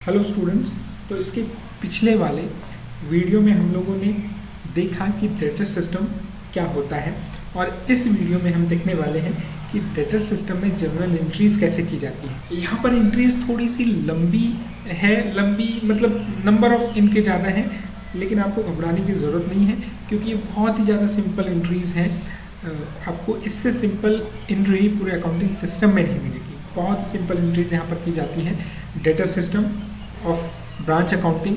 Hello students, तो इसके पिछले वाले वीडियो में हम लोगों ने देखा कि डेटा सिस्टम क्या होता है और इस वीडियो में हम देखने वाले हैं कि डेटा सिस्टम में जनरल एंट्रीज कैसे की जाती है। यहाँ पर एंट्रीज थोड़ी सी लंबी मतलब नंबर ऑफ इनके ज़्यादा हैं, लेकिन आपको घबराने की ज़रूरत नहीं है क्योंकि ये बहुत ही ज़्यादा सिंपल एंट्रीज हैं। आपको इससे सिंपल एंट्री पूरे अकाउंटिंग सिस्टम में नहीं मिलेगी। बहुत ही सिंपल एंट्रीज यहाँ पर की जाती हैं। Data system of branch accounting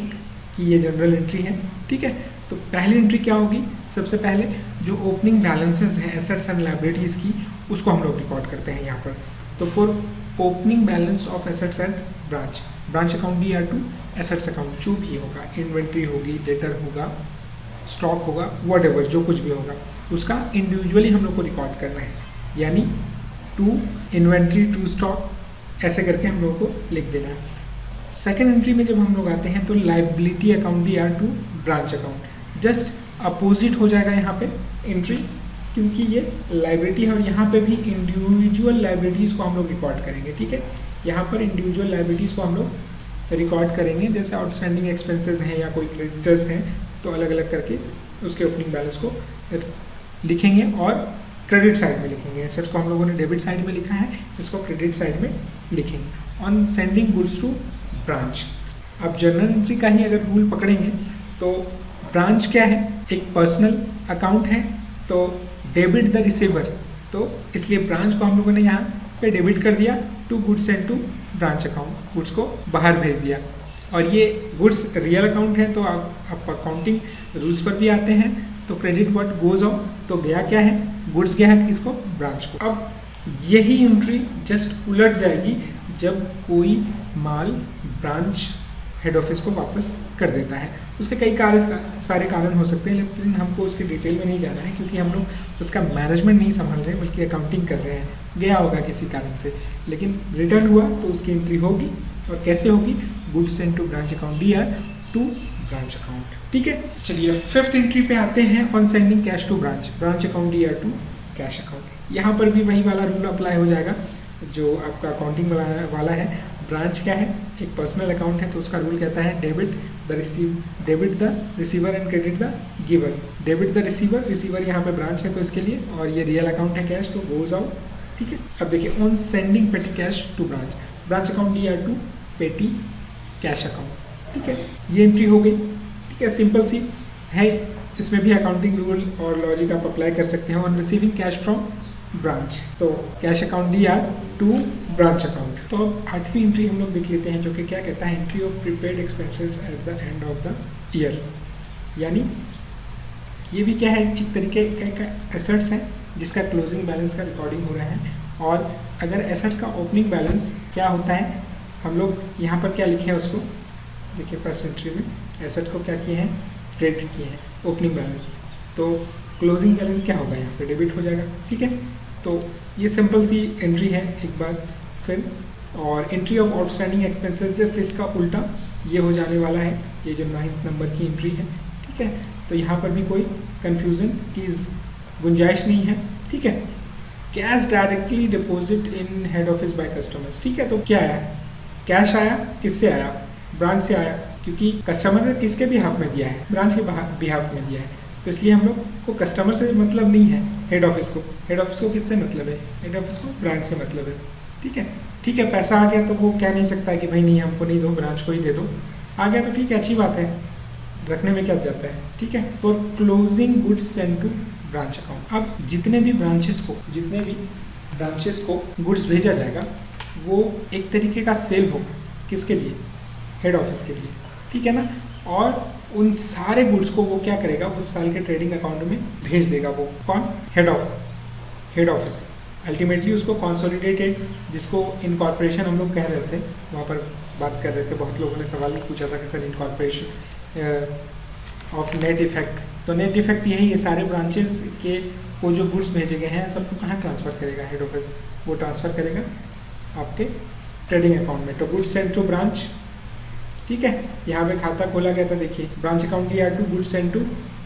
की ये जनरल एंट्री है, ठीक है। तो पहली एंट्री क्या होगी? सबसे पहले जो ओपनिंग बैलेंसेस हैं एसेट्स एंड लायबिलिटीज़ की, उसको हम लोग रिकॉर्ड करते हैं यहाँ पर। तो for opening balance of assets and branch account भी या टू एसेट्स अकाउंट जो भी होगा, इन्वेंट्री होगी, डेटर होगा, स्टॉक होगा, व्हाटएवर जो कुछ भी होगा, उसका इंडिविजुअली हम लोग को रिकॉर्ड करना है। यानी टू इन्वेंट्री टू स्टॉक ऐसे करके हम लोग को लिख देना है। सेकेंड एंट्री में जब हम लोग आते हैं तो liability account D R to branch account, just opposite हो जाएगा यहाँ पे एंट्री, क्योंकि ये लाइबिलिटी है और यहाँ पे भी इंडिविजुअल लाइबिलिटीज़ को हम लोग रिकॉर्ड करेंगे, ठीक है। यहाँ पर इंडिविजुअल लाइबिलिटीज़ को हम लोग रिकॉर्ड करेंगे, जैसे आउटस्टैंडिंग एक्सपेंसेस हैं या कोई क्रेडिटर्स हैं तो अलग अलग करके उसके ओपनिंग बैलेंस को लिखेंगे और क्रेडिट साइड में लिखेंगे। एसेट्स को हम लोगों ने डेबिट साइड में लिखा है, इसको क्रेडिट साइड में लिखेंगे। On sending goods to branch, अब जर्नल एंट्री का ही अगर रूल पकड़ेंगे तो ब्रांच क्या है? एक पर्सनल अकाउंट है, तो डेबिट द रिसीवर, तो इसलिए ब्रांच को हम लोगों ने यहाँ पे डेबिट कर दिया to goods and to branch account, goods को बाहर भेज दिया। और ये गुड्स रियल अकाउंट है तो आप अकाउंटिंग रूल्स पर भी आते हैं, तो क्रेडिट व्हाट गोज आउट, तो गया क्या है? गुड्स गया है किसको? ब्रांच को। अब यही एंट्री जस्ट उलट जाएगी जब कोई माल ब्रांच हेड ऑफिस को वापस कर देता है। उसके कई सारे कारण हो सकते हैं, लेकिन हमको उसके डिटेल में नहीं जाना है क्योंकि हम लोग उसका मैनेजमेंट नहीं संभाल रहे हैं बल्कि अकाउंटिंग कर रहे हैं। गया होगा किसी कारण से, लेकिन रिटर्न हुआ तो उसकी एंट्री होगी। और कैसे होगी? Goods send to branch account D R to branch account, ठीक है। चलिए फिफ्थ एंट्री पे आते हैं, on sending cash to branch account D R to cash account. यहाँ पर भी वही वाला रूल अप्लाई हो जाएगा जो आपका अकाउंटिंग वाला है। ब्रांच क्या है? एक पर्सनल अकाउंट है, तो उसका रूल कहता है debit the receiver and credit the giver. Debit the receiver यहाँ पे ब्रांच है तो इसके लिए, और ये रियल अकाउंट है कैश, तो गोज आउट, ठीक है। अब देखिए on sending petty cash to branch account D R to petty cash account, ठीक है। ये एंट्री हो गई, ठीक है, सिंपल सी है। इसमें भी अकाउंटिंग रूल और लॉजिक आप अप्लाई कर सकते हैं। On receiving cash from branch, तो cash account D R to branch account. तो अब आठवीं एंट्री हम लोग देख लेते हैं जो कि क्या कहता है? Entry of prepaid expenses at the end of the year. यानी ये भी क्या है? एक तरीके का एसेट्स है जिसका क्लोजिंग बैलेंस का रिकॉर्डिंग हो रहा है। और अगर एसेट्स का ओपनिंग बैलेंस क्या होता है, हम लोग यहाँ पर क्या लिखे हैं उसको देखिए। फर्स्ट एंट्री में एसेट को क्या किए हैं? क्रेडिट किए हैं ओपनिंग बैलेंस, तो क्लोजिंग बैलेंस क्या होगा? यहाँ पे डेबिट हो जाएगा, ठीक है। तो ये सिंपल सी एंट्री है एक बार फिर। और entry of outstanding expenses just इसका उल्टा ये हो जाने वाला है, ये जो 9th नंबर की एंट्री है, ठीक है। तो यहाँ पर भी कोई कन्फ्यूज़न की गुंजाइश नहीं है, ठीक है। Cash directly deposit in head office by customers, ठीक है। तो क्या आया? कैश आया, किससे आया? ब्रांच से आया, क्योंकि कस्टमर ने किसके बिहाफ में दिया है? ब्रांच के बिहाफ में दिया है, तो इसलिए हम लोग को कस्टमर से मतलब नहीं है, हेड ऑफिस को किससे मतलब है? हेड ऑफिस को ब्रांच से मतलब है, ठीक है। ठीक है, पैसा आ गया तो वो कह नहीं सकता कि भाई नहीं हमको नहीं दो, ब्रांच को ही दे दो। आ गया तो ठीक है, अच्छी बात है, रखने में क्या जाता है, ठीक है। For closing goods send to branch account, अब जितने भी ब्रांचेस को गुड्स भेजा जाएगा वो एक तरीके का सेल होगा, किसके लिए? हेड ऑफिस के लिए, ठीक है ना। और उन सारे गुड्स को वो क्या करेगा? उस साल के ट्रेडिंग अकाउंट में भेज देगा। वो कौन? Head office. अल्टीमेटली उसको कंसोलिडेटेड, जिसको इनकॉर्पोरेशन हम लोग कह रहे थे, वहाँ पर बात कर रहे थे, बहुत लोगों ने सवाल भी पूछा था कि sir incorporation of net effect, तो नेट इफेक्ट यही है, सारे ब्रांचेस के वो जो गुड्स भेजे गए हैं सबको कहाँ ट्रांसफ़र करेगा? Head office. वो ट्रांसफ़र करेगा आपके ट्रेडिंग अकाउंट में। तो गुड्स सेंड टू ब्रांच, ठीक है। यहाँ पे खाता खोला गया था, देखिए branch account D R to goods send to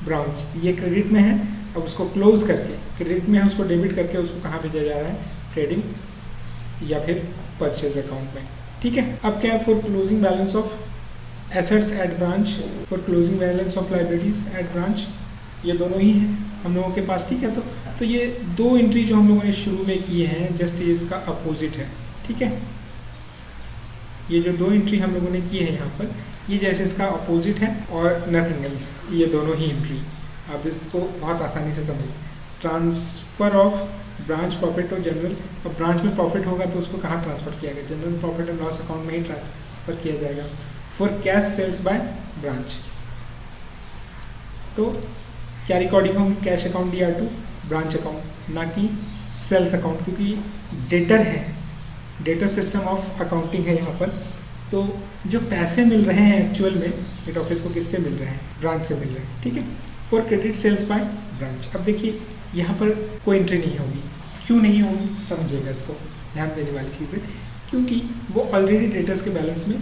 branch. ये क्रेडिट में है, अब उसको क्लोज करके, क्रेडिट में है उसको डेबिट करके उसको कहाँ भेजा जा रहा है? ट्रेडिंग या फिर परचेज अकाउंट में, ठीक। ठीक है। अब क्या है, for closing balance of assets at branch, for closing balance of liabilities at branch, ये दोनों ही हैं हम लोगों के पास, ठीक है। तो ये दो एंट्री जो हम लोगों ने शुरू में किए हैं, जस्ट ये इसका अपोजिट है, ठीक है। ये जो दो एंट्री हम लोगों ने की है यहाँ पर, ये जैसे इसका अपोजिट है और नथिंग एल्स, ये दोनों ही एंट्री। अब इसको बहुत आसानी से समझ, ट्रांसफर ऑफ ब्रांच प्रॉफिट और जनरल, अब ब्रांच में प्रॉफिट होगा तो उसको कहाँ ट्रांसफर किया गया, general profit and loss account में ही ट्रांसफर किया जाएगा। For cash sales by branch, तो क्या रिकॉर्डिंग होगी, cash account DR2 branch account, ना कि सेल्स अकाउंट, क्योंकि डेटर है, डेटर सिस्टम ऑफ अकाउंटिंग है यहाँ पर। तो जो पैसे मिल रहे हैं एक्चुअल में हेड ऑफिस को किससे मिल रहे हैं, ब्रांच से मिल रहे हैं, ठीक है। For credit sales by branch, अब देखिए यहाँ पर कोई एंट्री नहीं होगी, क्यों नहीं होगी समझिएगा, इसको ध्यान देने वाली चीज़ है, क्योंकि वो ऑलरेडी डेटर्स के बैलेंस में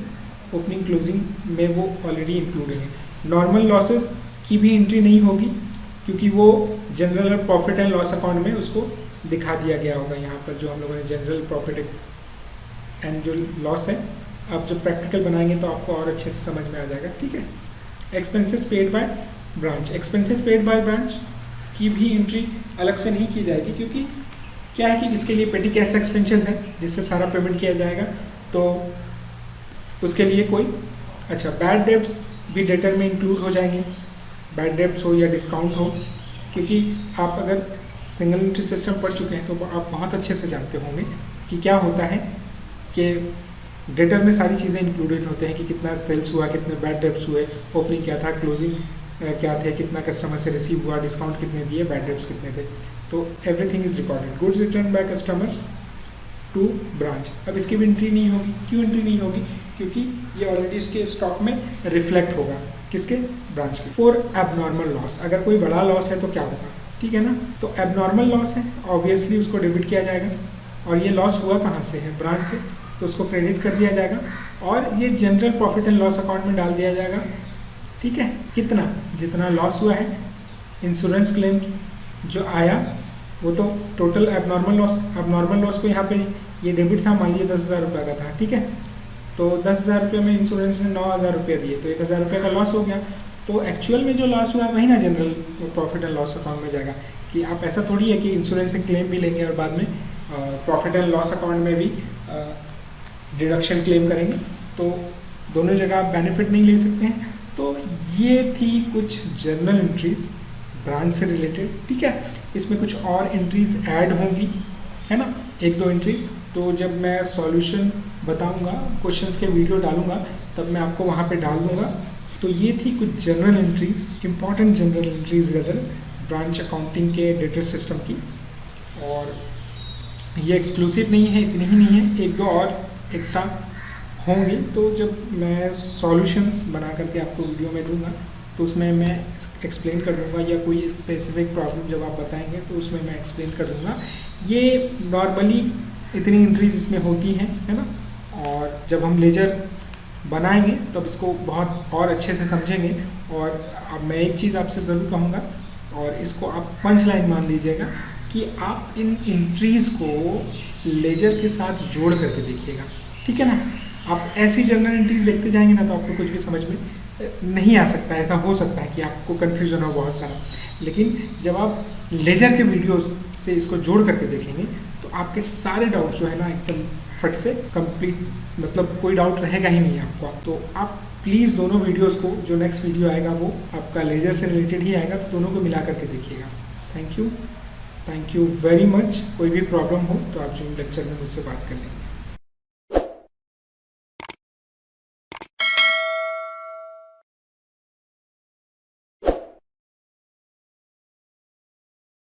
ओपनिंग क्लोजिंग में वो ऑलरेडी इंक्लूडेड है। नॉर्मल लॉसेस की भी एंट्री नहीं होगी, क्योंकि वो general profit and loss account में उसको दिखा दिया गया होगा यहाँ पर, जो हम लोगों ने जनरल प्रॉफिट एंड जो लॉस है। आप जब प्रैक्टिकल बनाएंगे तो आपको और अच्छे से समझ में आ जाएगा, ठीक है। Expenses paid by branch, expenses paid by branch की भी एंट्री अलग से नहीं की जाएगी, क्योंकि क्या है कि इसके लिए पेटी कैश एक्सपेंसेस है जिससे सारा पेमेंट किया जाएगा, तो उसके लिए कोई, अच्छा बैड डेब्ट्स भी डेटर में इंक्लूड हो जाएंगे, बैड डेब्ट्स हो या डिस्काउंट हो, क्योंकि आप अगर सिंगल एंट्री सिस्टम पढ़ चुके हैं तो आप बहुत अच्छे से जानते होंगे कि क्या होता है कि डेटर में सारी चीज़ें इंक्लूडेड होते हैं कि कितना सेल्स हुआ, कितने बैड डेब्ट्स हुए, ओपनिंग क्या था, क्लोजिंग क्या थे, कितना कस्टमर से रिसीव हुआ, डिस्काउंट कितने दिए, बैड डेब्ट्स कितने थे, तो everything is recorded. Goods return by customers to branch, अब इसकी भी एंट्री नहीं होगी, क्यों एंट्री नहीं होगी, क्योंकि ये ऑलरेडी इसके स्टॉक में रिफ्लेक्ट होगा, किसके, ब्रांच के। फॉर एबनॉर्मल लॉस, अगर कोई बड़ा लॉस है तो क्या होगा, ठीक है ना, तो एबनॉर्मल लॉस है, ऑब्वियसली उसको डेबिट किया जाएगा, और ये लॉस हुआ कहाँ से है, ब्रांच से, तो उसको क्रेडिट कर दिया जाएगा और ये general profit and loss account में डाल दिया जाएगा, ठीक है। कितना, जितना लॉस हुआ है, इंश्योरेंस क्लेम जो आया वो तो टोटल एबनॉर्मल लॉस को यहाँ पे ये डेबिट था, मान लीजिए 10,000 रुपये का था, ठीक है, तो 10,000 रुपये में इंश्योरेंस ने 9,000 रुपये दिए, तो 1,000 रुपये का लॉस हो गया, तो एक्चुअल में जो लॉस हुआ वही ना general profit and loss account में जाएगा। कि आप ऐसा थोड़ी है कि इंश्योरेंस से क्लेम भी लेंगे और बाद में प्रॉफिट एंड लॉस अकाउंट में भी डिडक्शन क्लेम करेंगे, तो दोनों जगह आप बेनिफिट नहीं ले सकते हैं। तो ये थी कुछ जर्नल एंट्रीज ब्रांच से रिलेटेड, ठीक है। इसमें कुछ और एंट्रीज ऐड होंगी, है ना, एक दो एंट्रीज, तो जब मैं सॉल्यूशन बताऊंगा, क्वेश्चंस के वीडियो डालूंगा, तब मैं आपको वहाँ पे डाल दूंगा। तो ये थी कुछ general entries, important general entries rather branch accounting के डेटा सिस्टम की, और ये एक्सक्लूसिव नहीं है, इतनी ही नहीं है, एक दो और एक्स्ट्रा होंगे। तो जब मैं सॉल्यूशंस बना करके आपको वीडियो में दूंगा तो उसमें मैं एक्सप्लेन कर दूंगा, या कोई स्पेसिफिक प्रॉब्लम जब आप बताएंगे तो उसमें मैं एक्सप्लेन कर दूंगा। ये नॉर्मली इतनी एंट्रीज इसमें होती हैं, है ना, और जब हम लेजर बनाएंगे तब इसको बहुत और अच्छे से समझेंगे। और अब मैं एक चीज़ आपसे ज़रूर कहूँगा, और इसको आप पंच लाइन मान लीजिएगा, कि आप इन एंट्रीज़ को लेजर के साथ जोड़ करके देखिएगा, ठीक है ना। आप ऐसी जनरल एंट्रीज देखते जाएंगे ना तो आपको कुछ भी समझ में नहीं आ सकता है, ऐसा हो सकता है कि आपको कन्फ्यूजन हो बहुत सारा, लेकिन जब आप लेजर के वीडियोस से इसको जोड़ करके देखेंगे तो आपके सारे डाउट्स जो है ना एकदम फट से कंप्लीट, मतलब कोई डाउट रहेगा ही नहीं आपको। तो आप प्लीज़ दोनों वीडियोस को, जो नेक्स्ट वीडियो आएगा वो आपका लेजर से रिलेटेड ही आएगा, तो दोनों को मिला करके देखिएगा। Thank you very much. कोई भी प्रॉब्लम हो तो आप जूम लेक्चर में मुझसे बात कर लेंगे।